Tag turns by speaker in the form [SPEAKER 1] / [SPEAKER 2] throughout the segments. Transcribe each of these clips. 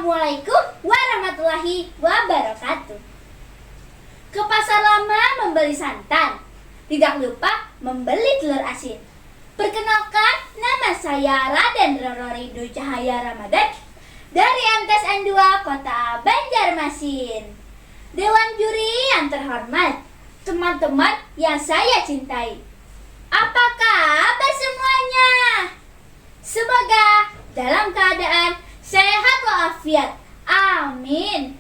[SPEAKER 1] Assalamualaikum warahmatullahi wabarakatuh. Ke pasar lama membeli santan, tidak lupa membeli telur asin. Perkenalkan, nama saya Raden Roro Ridho Cahaya Ramadan dari MTs N2 Kota Banjarmasin. Dewan juri yang terhormat, teman-teman yang saya cintai, apa kabar semuanya? Semoga dalam keadaan sehat walafiat. Amin.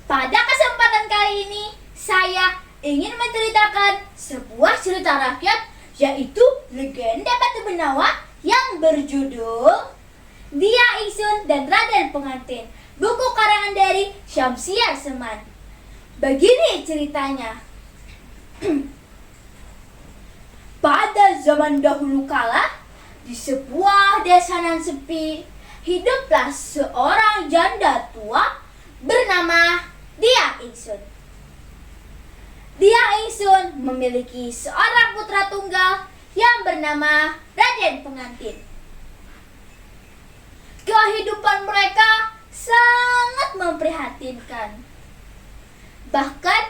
[SPEAKER 1] Pada kesempatan kali ini, saya ingin menceritakan sebuah cerita rakyat, yaitu legenda Batu Benawa yang berjudul Dia Ingsun dan Raden Pengantin, buku karangan dari Syamsiar Seman. Begini ceritanya. Pada zaman dahulu kala, di sebuah desa nan sepi, hiduplah seorang janda tua bernama Dia Ingsun. Dia Ingsun memiliki seorang putra tunggal yang bernama Raden Pengantin. Kehidupan mereka sangat memprihatinkan. Bahkan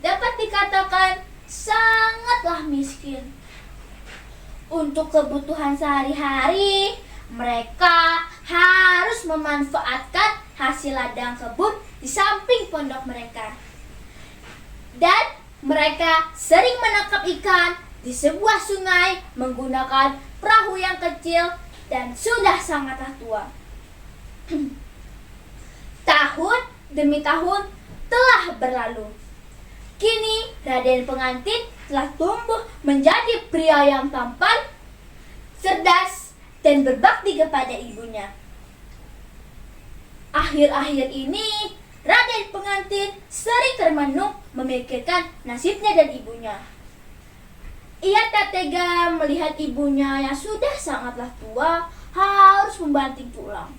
[SPEAKER 1] dapat dikatakan sangatlah miskin. Untuk kebutuhan sehari-hari, mereka harus memanfaatkan hasil ladang kebun di samping pondok mereka. Dan mereka sering menangkap ikan di sebuah sungai menggunakan perahu yang kecil dan sudah sangatlah tua. Tahun demi tahun telah berlalu. Kini Raden Pengantin telah tumbuh menjadi pria yang tampan, cerdas, dan berbakti kepada ibunya. Akhir-akhir ini, Raden Pengantin sering termenung memikirkan nasibnya dan ibunya. Ia tak tega melihat ibunya yang sudah sangatlah tua harus membanting tulang.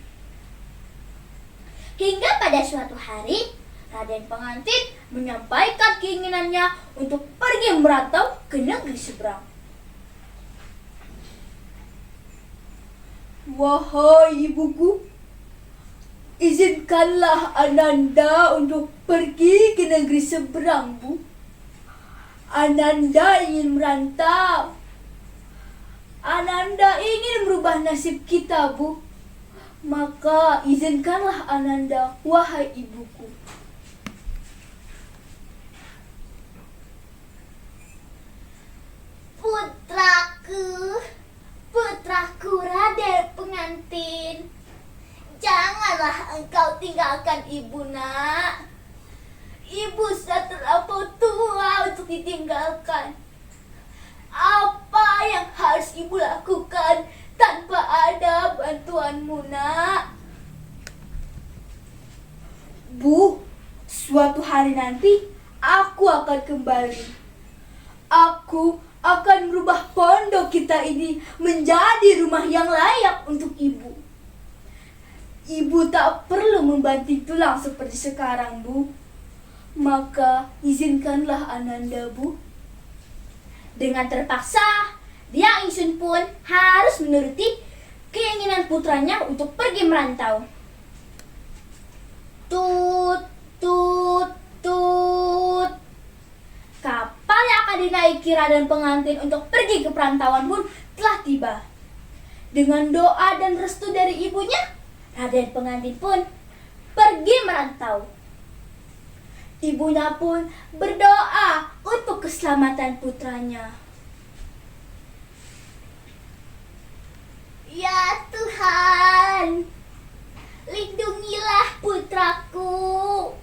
[SPEAKER 1] Hingga pada suatu hari, Raden Pengantin menyampaikan keinginannya untuk pergi merantau ke negeri seberang. Wahai ibuku, izinkanlah Ananda untuk pergi ke negeri seberang, Bu. Ananda ingin merantau. Ananda ingin merubah nasib kita, Bu. Maka izinkanlah Ananda, wahai ibuku. Putraku Raden Pengantin, janganlah engkau tinggalkan ibu, nak. Ibu sudah terlampau tua untuk ditinggalkan. Apa yang harus ibu lakukan tanpa ada bantuanmu, nak? Bu, suatu hari nanti aku akan kembali. Aku akan merubah pondok kita ini menjadi rumah yang layak untuk ibu. Ibu tak perlu membanting tulang seperti sekarang, Bu. Maka izinkanlah Ananda, Bu. Dengan terpaksa, Dia Ingsun pun harus menuruti keinginan putranya untuk pergi merantau. Tut, tut, tut. Kapal yang akan dinaiki Raden Pengantin untuk pergi ke perantauan pun telah tiba. Dengan doa dan restu dari ibunya, Raden Pengantin pun pergi merantau. Ibunya pun berdoa untuk keselamatan putranya. Ya Tuhan, lindungilah putraku.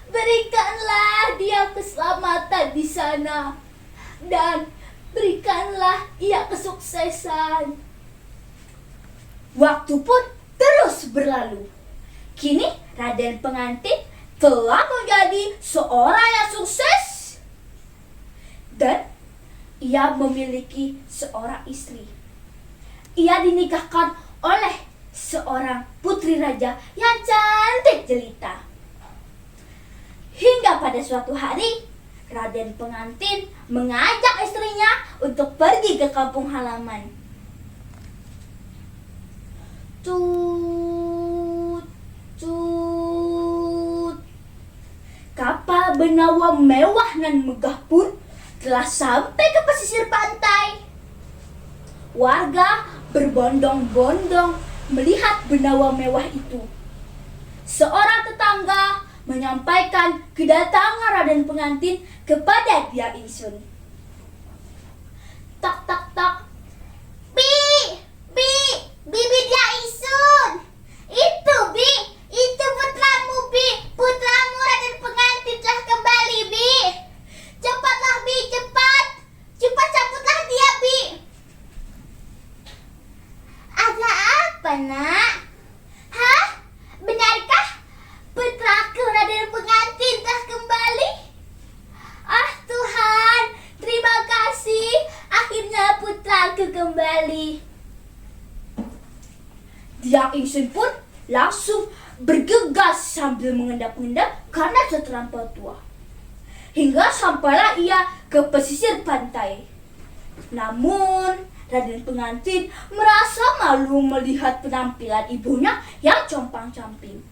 [SPEAKER 1] Berikanlah dia keselamatan di sana, dan berikanlah ia kesuksesan. Waktu pun terus berlalu. Kini Raden Pengantin telah menjadi seorang yang sukses, dan ia memiliki seorang istri. Ia dinikahkan oleh seorang putri raja yang cantik jelita. Hingga pada suatu hari, Raden Pengantin mengajak istrinya untuk pergi ke kampung halaman. Tuh, kapal benawa mewah nan megah pun telah sampai ke pesisir pantai. Warga berbondong-bondong melihat benawa mewah itu. Seorang tetangga menyampaikan kedatangan Raden pengantin kepada Dia Ingsun. Tak tak tak. Bibi Dia Ingsun. Itu putramu, putramu Raden pengantin telah kembali, Bi. Cepatlah, Bi, cepat sambutlah dia, Bi. Ada apa, Nak? Hah? Benarkah putraku Raden pengantin telah kembali? Ah Tuhan, terima kasih. Akhirnya putraku kembali. Dia Ingsun pun langsung bergegas sambil mengendap-endap karena sudah terlampau tua. Hingga sampailah ia ke pesisir pantai. Namun Raden pengantin merasa malu melihat penampilan ibunya yang compang-camping.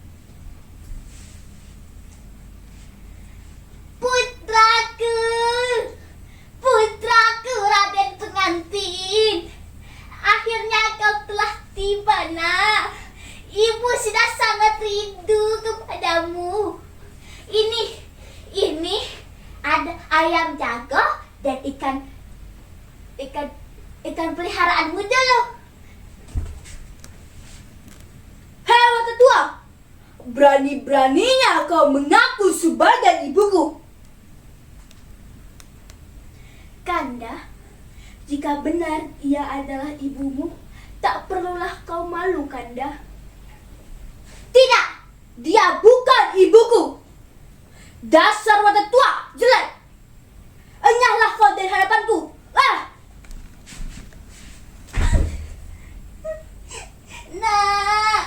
[SPEAKER 1] Putraku Raden pengantin, akhirnya kau telah tiba, Nak. Ibu sudah sangat rindu kepadamu. Ini ada ayam jago dan ikan peliharaanmu dulu. Hei watak tua, berani-beraninya kau mengaku sebagai ibuku. Kanda, jika benar ia adalah ibumu, tak perlulah kau malu, Kanda. Tidak, dia bukan ibuku. Dasar watak tua, jelek. Enyahlah kau dari hadapanku. Nak,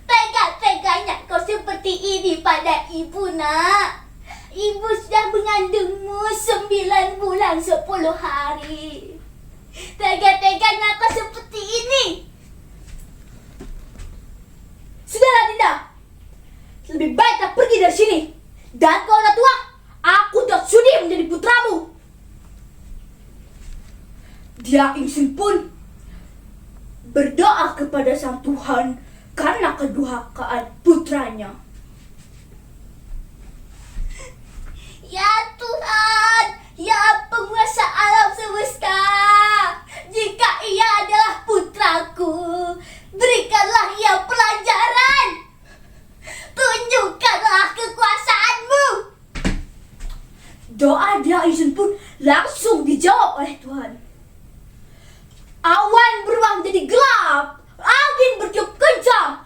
[SPEAKER 1] tega-teganya kau seperti ini pada ibu, Nak. Ibu sudah mengandungmu 9 bulan 10 hari. Tega-teganya kau seperti ini. Sudahlah, Dinda. Lebih baik kau pergi dari sini. Dan kau udah tua, aku tak sudi menjadi putramu. Dia Ingsun pun berdoa kepada Sang Tuhan karena kedurhakaan putranya. Ya Tuhan, ya penguasa alam semesta, jika ia adalah putraku, berikanlah ia pelajaran. Tunjukkanlah kekuasaanmu. Doa Dia Ingsun pun langsung dijawab oleh Tuhan. Awan berubah menjadi gelap, angin bertiup kencang,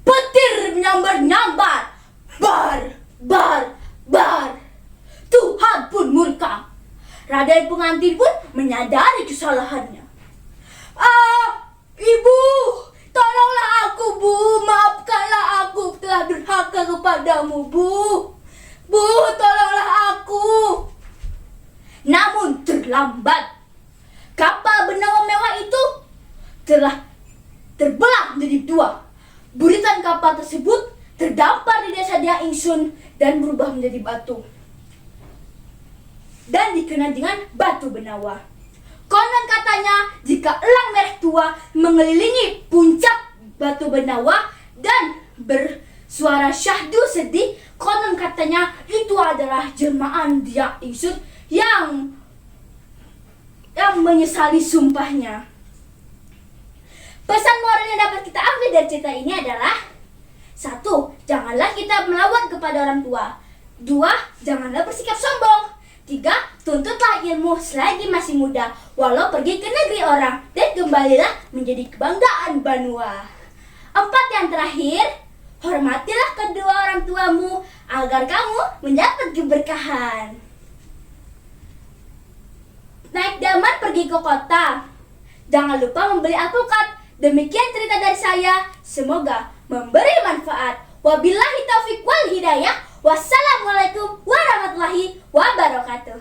[SPEAKER 1] petir menyambar-nyambar, bar. Tuhan pun murka. Raden pengantin pun menyadari kesalahannya. Ibu, tolonglah aku, Bu. Maafkanlah aku telah durhaka kepadamu, Bu. Bu, tolonglah aku. Namun terlambat. Kapal benawa mewah itu telah terbelah menjadi dua. Buritan kapal tersebut terdampar di desa Dia Ingsun dan berubah menjadi batu. Dan dikenal dengan Batu Benawa. Konon katanya jika elang merah tua mengelilingi puncak Batu Benawa dan bersuara syahdu sedih, konon katanya itu adalah jelmaan Dia Ingsun yang menyesali sumpahnya. Pesan moral yang dapat kita ambil dari cerita ini adalah: 1. Janganlah kita melawan kepada orang tua. 2. Janganlah bersikap sombong. 3. Tuntutlah ilmu selagi masih muda, walau pergi ke negeri orang, dan kembalilah menjadi kebanggaan Banua. 4. Yang terakhir, hormatilah kedua orang tuamu agar kamu mendapat keberkahan. Naik daman pergi ke kota. Jangan lupa membeli alpukat. Demikian cerita dari saya. Semoga memberi manfaat. Wabillahi taufiq wal hidayah. Wassalamualaikum warahmatullahi wabarakatuh.